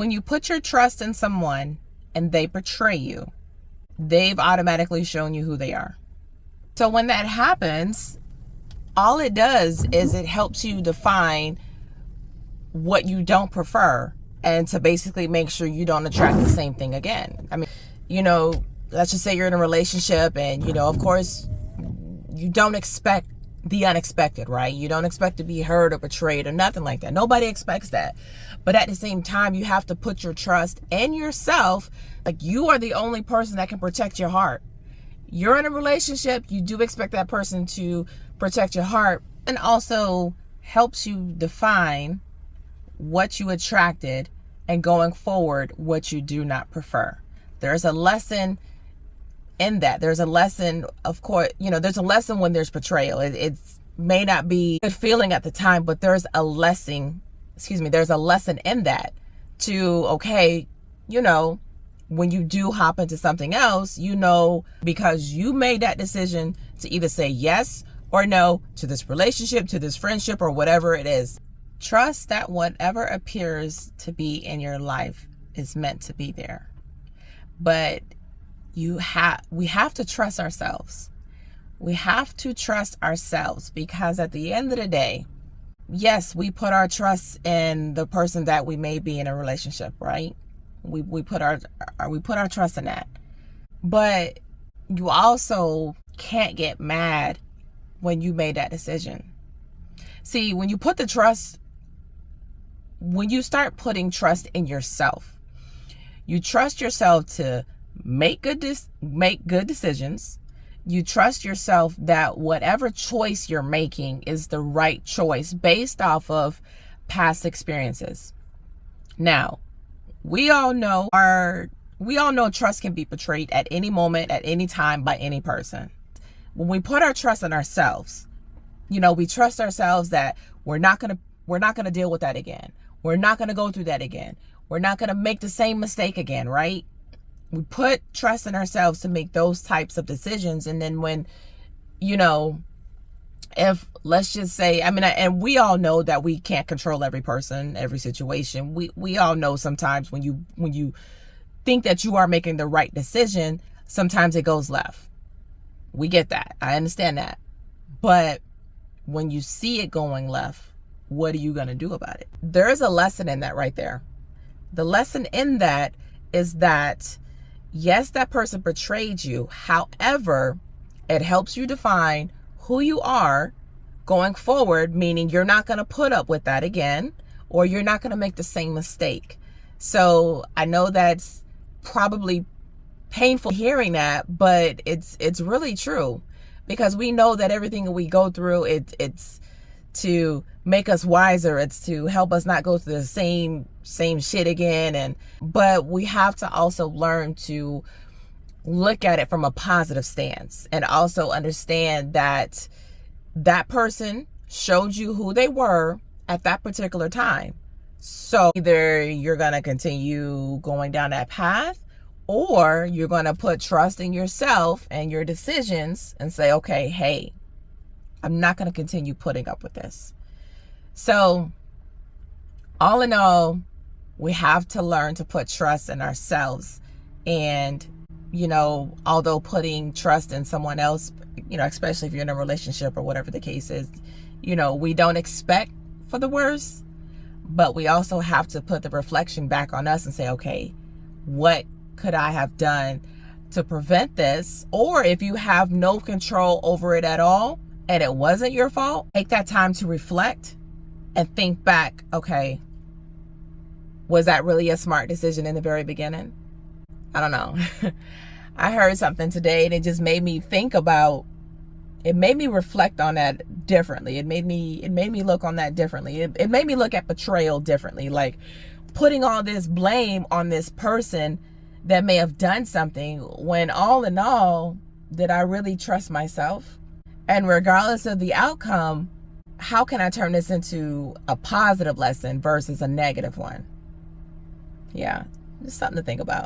When you put your trust in someone and they betray you, they've automatically shown you who they are. So when that happens, all it does is it helps you define what you don't prefer and to basically make sure you don't attract the same thing again. I mean, let's just say you're in a relationship and, of course, you don't expect the unexpected, right? You don't expect to be hurt or betrayed or nothing like that. Nobody expects that. But at the same time, you have to put your trust in yourself. Like, you are the only person that can protect your heart. You're in a relationship, you do expect that person to protect your heart, and also helps you define what you attracted and going forward what you do not prefer. There's a lesson in that. There's a lesson, of course, there's a lesson when there's betrayal. It may not be a good feeling at the time, but there's a lesson in that to, okay, when you do hop into something else, because you made that decision to either say yes or no to this relationship, to this friendship, or whatever it is. Trust that whatever appears to be in your life is meant to be there. But we have to trust ourselves. We have to trust ourselves, because at the end of the day, yes, we put our trust in the person that we may be in a relationship, right? We put our trust in that. But you also can't get mad when you made that decision. See, when you start putting trust in yourself, you trust yourself to make good decisions. You trust yourself that whatever choice you're making is the right choice based off of past experiences. Now, we all know trust can be betrayed at any moment, at any time, by any person. When we put our trust in ourselves, we trust ourselves that we're not gonna deal with that again. We're not gonna go through that again. We're not gonna make the same mistake again, right? We put trust in ourselves to make those types of decisions. And then when, if, let's just say, and we all know that we can't control every person, every situation. We all know sometimes when you think that you are making the right decision, sometimes it goes left. We get that. I understand that. But when you see it going left, what are you going to do about it? There is a lesson in that right there. The lesson in that is that, yes, that person betrayed you. However, it helps you define who you are going forward, meaning you're not going to put up with that again, or you're not going to make the same mistake. So I know that's probably painful hearing that, but it's really true, because we know that everything that we go through, it's to make us wiser. It's to help us not go through the same shit again. But we have to also learn to look at it from a positive stance, and also understand that that person showed you who they were at that particular time. So either you're going to continue going down that path, or you're going to put trust in yourself and your decisions and say, okay, hey, I'm not going to continue putting up with this. So all in all, we have to learn to put trust in ourselves. And, although putting trust in someone else, especially if you're in a relationship or whatever the case is, we don't expect for the worst, but we also have to put the reflection back on us and say, okay, what could I have done to prevent this? Or if you have no control over it at all and it wasn't your fault, take that time to reflect and think back, okay, was that really a smart decision in the very beginning? I don't know. I heard something today and it just made me think about, it made me reflect on that differently. It made me look on that differently. It made me look at betrayal differently. Like, putting all this blame on this person that may have done something, when all in all, did I really trust myself? And regardless of the outcome, how can I turn this into a positive lesson versus a negative one? Yeah, just something to think about.